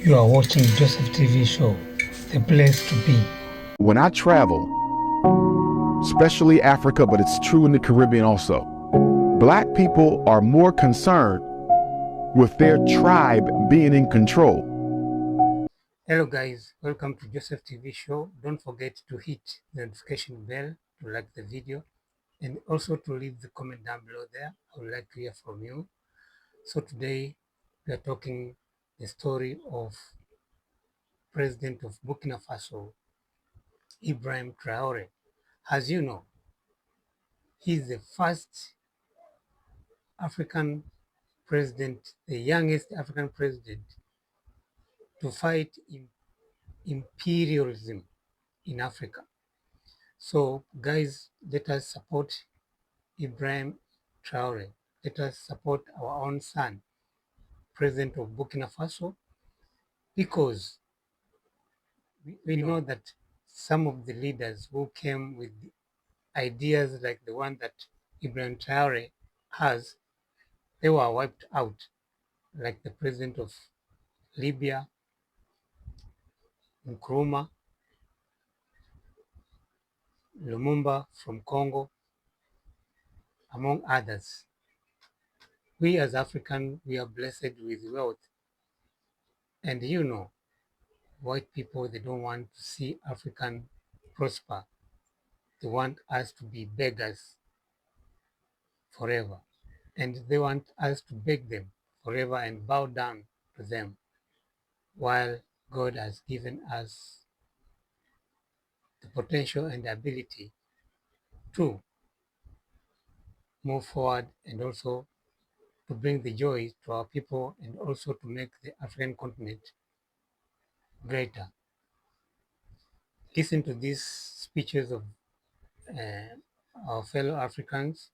You are watching Joseph TV Show, the place to be. When I travel, especially Africa, but it's true in the Caribbean also, Black people are more concerned with their tribe being in control. Hello guys, welcome to Joseph TV Show. Don't forget to hit the notification bell to like the video and also to leave the comment down below there. I would like to hear from you. So today we are talking the story of President of Burkina Faso, Ibrahim Traore. As you know, he is the first African president, the youngest African president to fight imperialism in Africa. So guys, let us support Ibrahim Traore. Let us support our own son, President of Burkina Faso, because we know that some of the leaders who came with ideas like the one that Ibrahim Traore has, they were wiped out, like the president of Libya, Nkrumah, Lumumba from Congo, among others. We as Africans, we are blessed with wealth. And you know, white people, they don't want to see African prosper. They want us to be beggars forever. And they want us to beg them forever and bow down to them, while God has given us the potential and the ability to move forward and also to bring the joy to our people and also to make the African continent greater. Listen to these speeches of our fellow Africans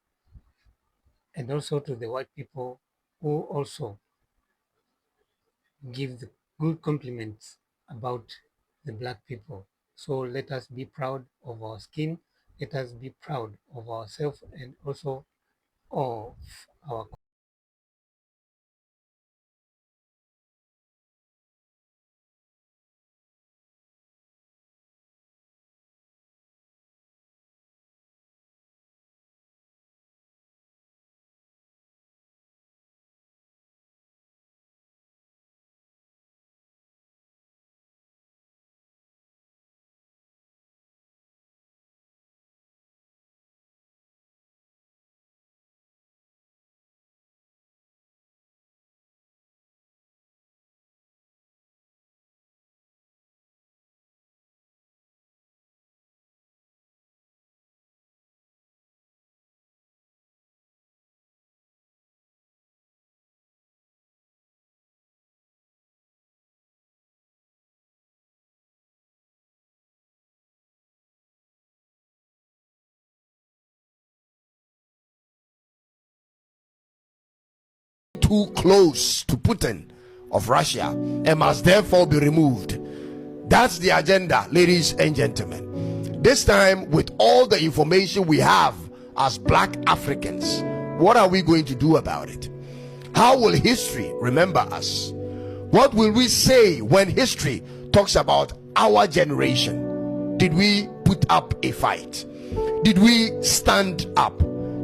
and also to the white people who also give the good compliments about the Black people. So let us be proud of our skin, let us be proud of ourselves and also of our too close to Putin of Russia and must therefore be removed. That's the agenda, ladies and gentlemen. This time, with all the information we have as Black Africans, what are we going to do about it? How will history remember us? What will we say when history talks about our generation? Did we put up a fight? Did we stand up?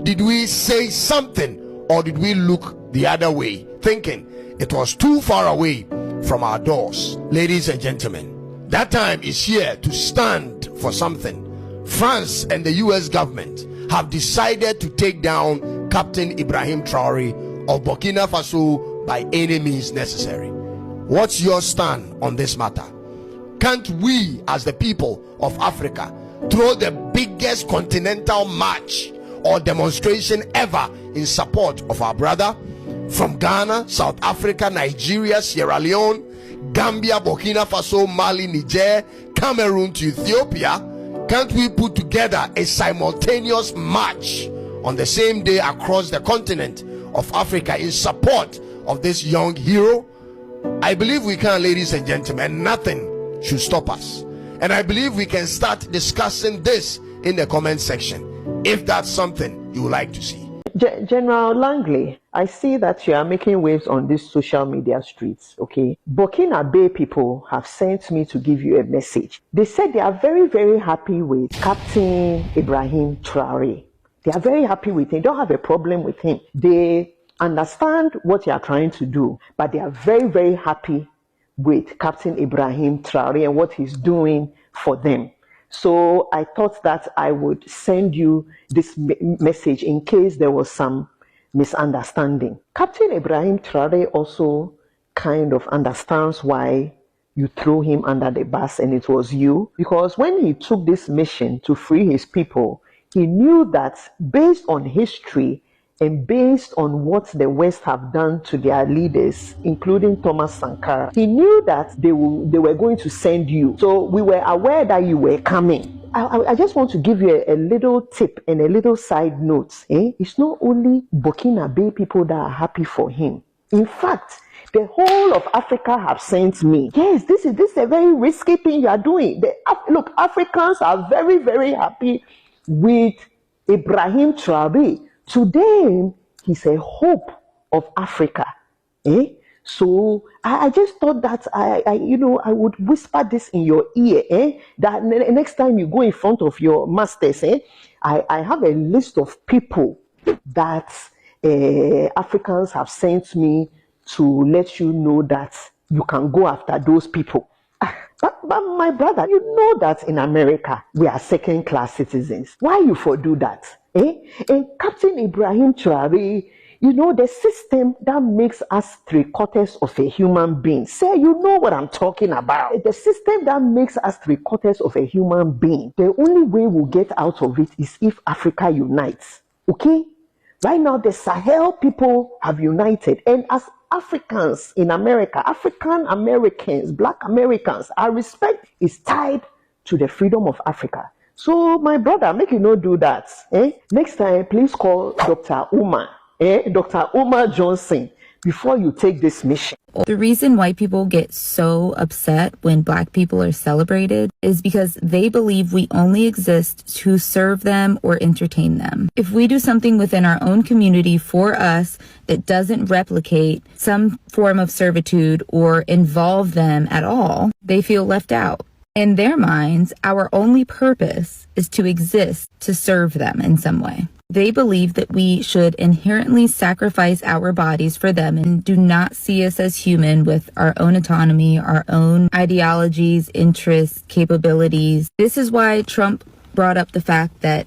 Did we say something, or did we look the other way, thinking it was too far away from our doors? Ladies and gentlemen, that time is here to stand for something. France and the US government have decided to take down Captain Ibrahim Traore of Burkina Faso by any means necessary. What's your stand on this matter? Can't we, as the people of Africa, throw the biggest continental march or demonstration ever in support of our brother? From Ghana, South Africa, Nigeria, Sierra Leone, Gambia, Burkina Faso, Mali, Niger, Cameroon to Ethiopia, can't we put together a simultaneous march on the same day across the continent of Africa in support of this young hero? I believe we can, ladies and gentlemen. Nothing should stop us. And I believe we can start discussing this in the comment section if that's something you would like to see. General Langley, I see that you are making waves on these social media streets, okay? Burkina Bay people have sent me to give you a message. They said they are very, very happy with Captain Ibrahim Traore. They are very happy with him. They don't have a problem with him. They understand what you are trying to do, but they are very, very happy with Captain Ibrahim Traore and what he's doing for them. So I thought that I would send you this message in case there was some misunderstanding. Captain Ibrahim Traore also kind of understands why you threw him under the bus and it was you, because when he took this mission to free his people, he knew that based on history and based on what the West have done to their leaders, including Thomas Sankara, he knew that they were going to send you. So we were aware that you were coming. I just want to give you a little tip and a little side note. It's not only Burkina Bay people that are happy for him. In fact, the whole of Africa have sent me. Yes, this is a very risky thing you are doing. Look, Africans are very, very happy with Ibrahim Traore. To them, he's a hope of Africa. So I just thought that I would whisper this in your ear. That next time you go in front of your masters, I have a list of people that Africans have sent me to let you know that you can go after those people. But my brother, you know that in America, we are second-class citizens. Why you for do that? And Captain Ibrahim Traore, you know, the system that makes us 3/4 of a human being. Say, you know what I'm talking about. The system that makes us 3/4 of a human being. The only way we'll get out of it is if Africa unites. Okay? Right now, the Sahel people have united. And as Africans in America, African Americans, Black Americans, our respect is tied to the freedom of Africa. So, my brother, make you not do that. Next time, please call Dr. Umar, Dr. Umar Johnson, before you take this mission. The reason white people get so upset when Black people are celebrated is because they believe we only exist to serve them or entertain them. If we do something within our own community for us that doesn't replicate some form of servitude or involve them at all, they feel left out. In their minds, our only purpose is to exist to serve them in some way. They believe that we should inherently sacrifice our bodies for them and do not see us as human with our own autonomy, our own ideologies, interests, capabilities. This is why Trump brought up the fact that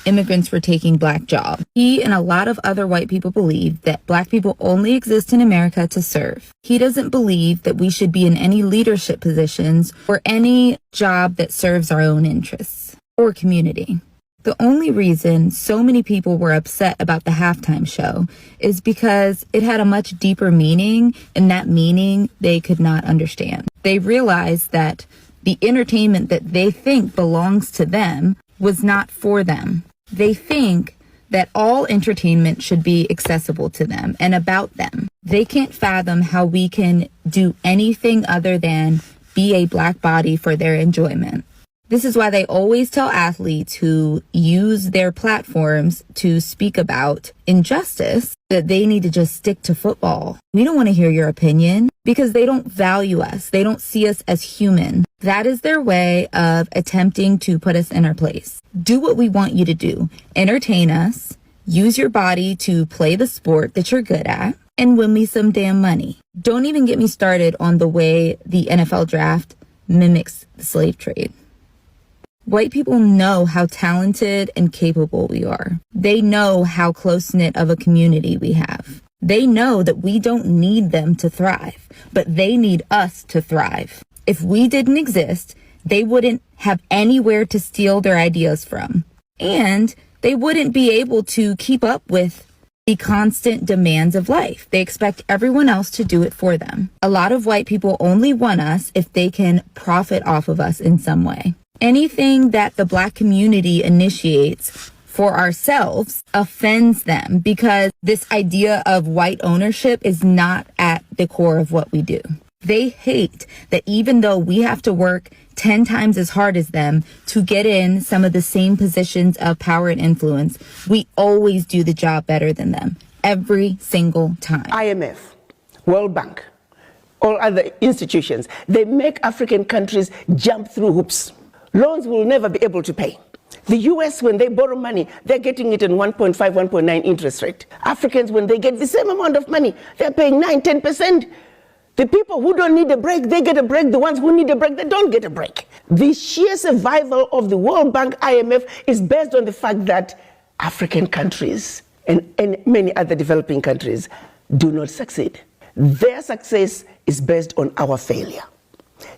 immigrants were taking Black jobs. He and a lot of other white people believe that Black people only exist in America to serve. He doesn't believe that we should be in any leadership positions or any job that serves our own interests or community. The only reason so many people were upset about the halftime show is because it had a much deeper meaning, and that meaning they could not understand. They realized that the entertainment that they think belongs to them was not for them. They think that all entertainment should be accessible to them and about them. They can't fathom how we can do anything other than be a Black body for their enjoyment. This is why they always tell athletes who use their platforms to speak about injustice that they need to just stick to football. We don't want to hear your opinion because they don't value us. They don't see us as human. That is their way of attempting to put us in our place. Do what we want you to do. Entertain us. Use your body to play the sport that you're good at and win me some damn money. Don't even get me started on the way the NFL draft mimics the slave trade. White people know how talented and capable we are. They know how close-knit of a community we have. They know that we don't need them to thrive, but they need us to thrive. If we didn't exist, they wouldn't have anywhere to steal their ideas from. And they wouldn't be able to keep up with the constant demands of life. They expect everyone else to do it for them. A lot of white people only want us if they can profit off of us in some way. Anything that the Black community initiates for ourselves offends them because this idea of white ownership is not at the core of what we do. They hate that even though we have to work 10 times as hard as them to get in some of the same positions of power and influence, we always do the job better than them every single time. IMF, World Bank, all other institutions, they make African countries jump through hoops. Loans will never be able to pay. The US, when they borrow money, they're getting it in 1.5, 1.9 interest rate. Africans, when they get the same amount of money, they're paying 9, 10%. The people who don't need a break, they get a break. The ones who need a break, they don't get a break. The sheer survival of the World Bank, IMF, is based on the fact that African countries and many other developing countries do not succeed. Their success is based on our failure.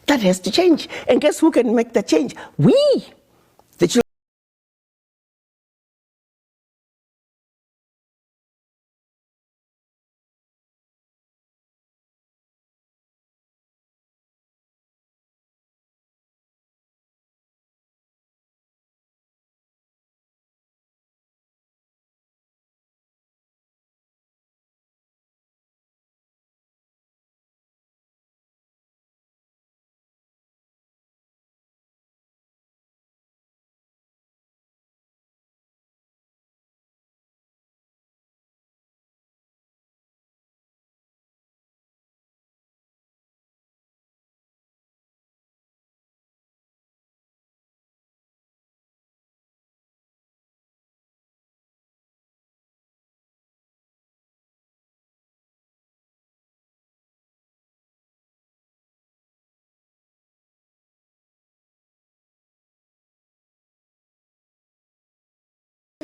That has to change. And guess who can make that change? We, the children.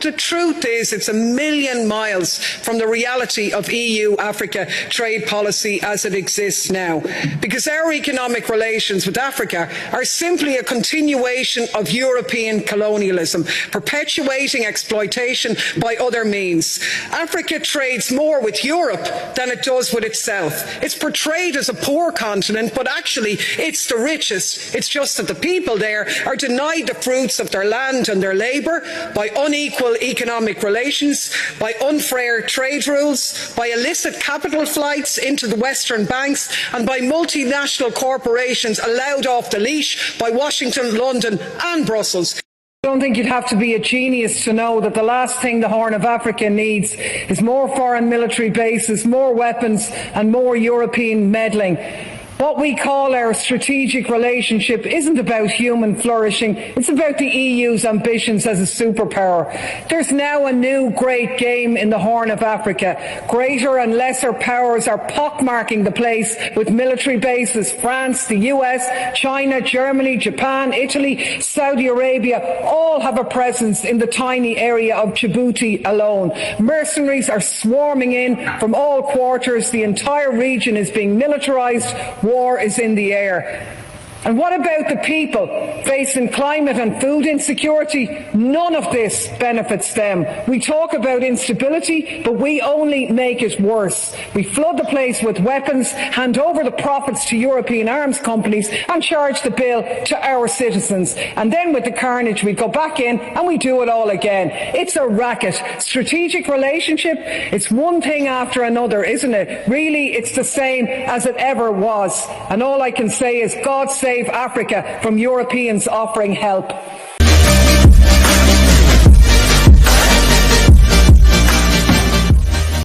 The truth is, it's a million miles from the reality of EU-Africa trade policy as it exists now, because our economic relations with Africa are simply a continuation of European colonialism, perpetuating exploitation by other means. Africa trades more with Europe than it does with itself. It's portrayed as a poor continent, but actually it's the richest. It's just that the people there are denied the fruits of their land and their labour by unequal economic relations, by unfair trade rules, by illicit capital flights into the Western banks, and by multinational corporations allowed off the leash by Washington, London and Brussels. I don't think you'd have to be a genius to know that the last thing the Horn of Africa needs is more foreign military bases, more weapons and more European meddling. What we call our strategic relationship isn't about human flourishing, it's about the EU's ambitions as a superpower. There's now a new great game in the Horn of Africa. Greater and lesser powers are pockmarking the place with military bases. France, the US, China, Germany, Japan, Italy, Saudi Arabia all have a presence in the tiny area of Djibouti alone. Mercenaries are swarming in from all quarters. The entire region is being militarized. War is in the air. And what about the people facing climate and food insecurity? None of this benefits them. We talk about instability, but we only make it worse. We flood the place with weapons, hand over the profits to European arms companies and charge the bill to our citizens. And then with the carnage, we go back in and we do it all again. It's a racket. Strategic relationship, it's one thing after another, isn't it? Really, it's the same as it ever was. And all I can say is God save Africa from Europeans offering help.